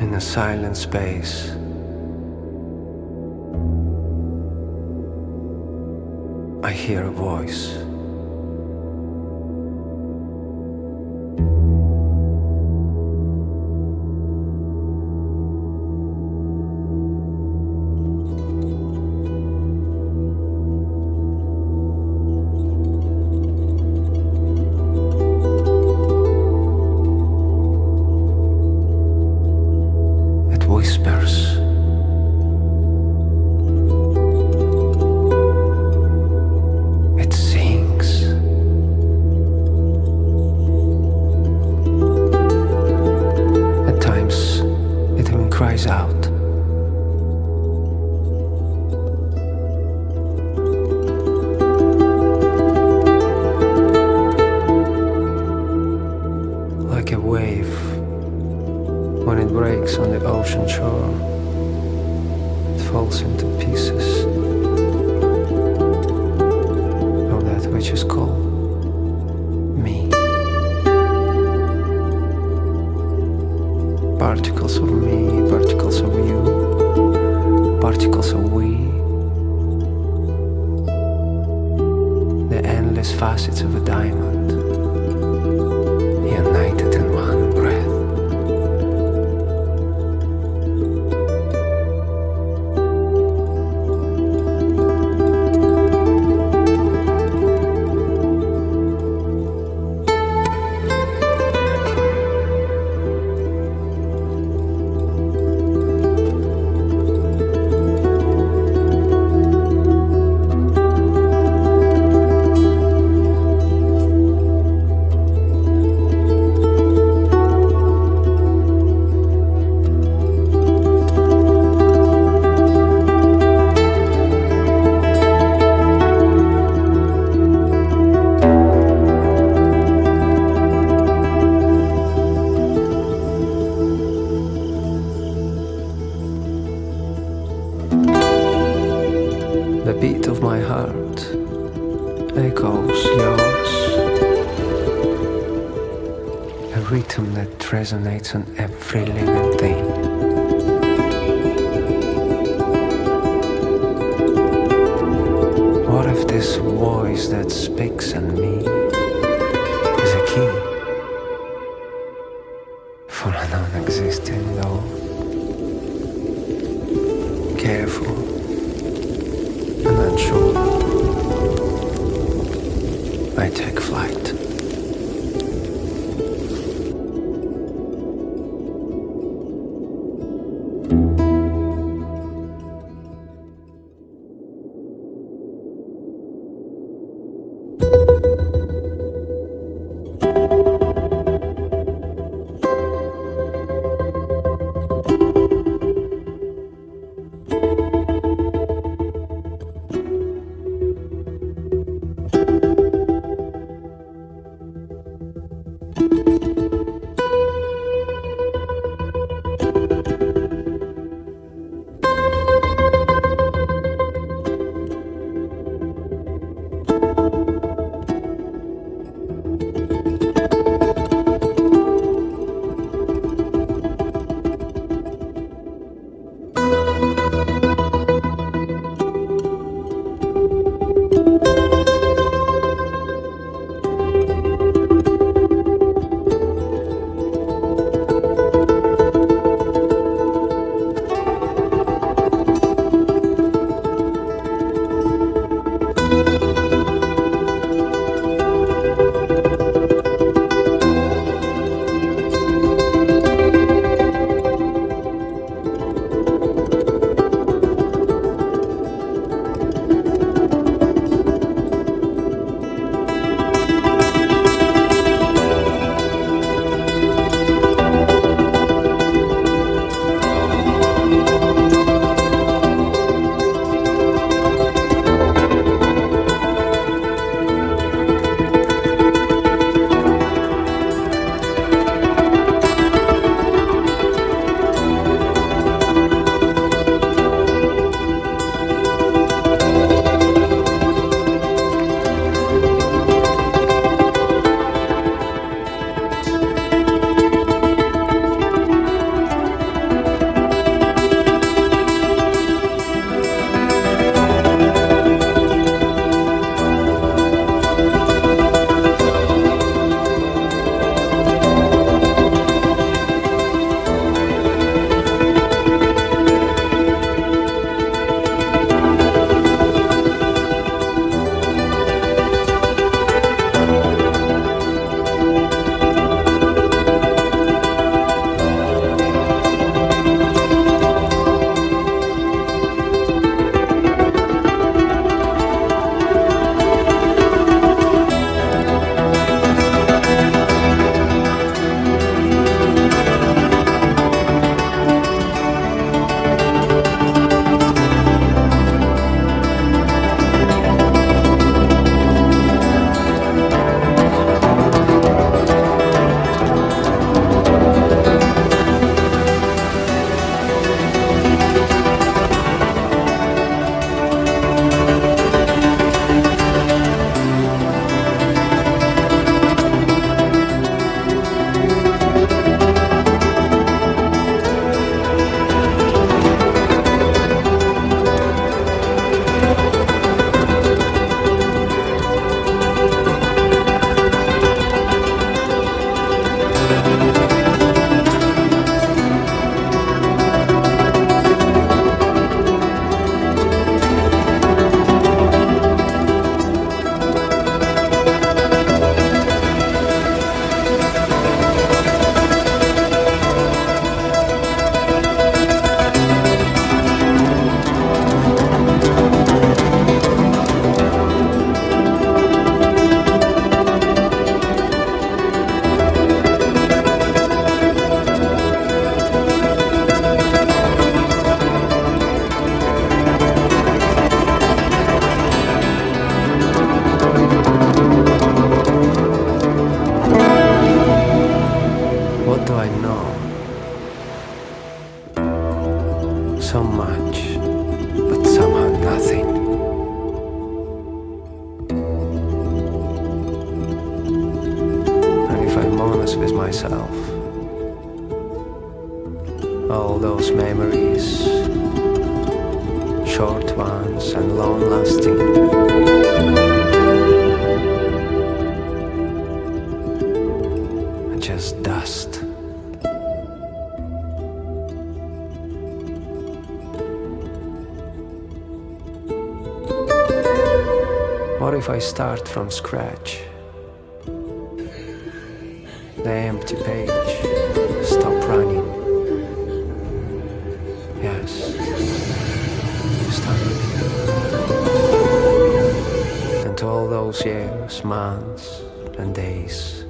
In a silent space, I hear a voice. Whispers. It sings. At times, it even cries out. Like a wave when it breaks on the ocean shore, it falls into pieces of that which is called me. Particles of me, particles of you, particles of we, the endless facets of a diamond, united in one breath. The beat of my heart echoes yours, a rhythm that resonates on every living thing. What if this voice that speaks in me is a key for a non-existing door? Careful and unsure, I take flight. So much, but somehow nothing. And if I'm honest with myself, all those memories, short ones and long-lasting, are just dust. What if I start from scratch? The empty page, stop running. Yes, start again. And all those years, months and days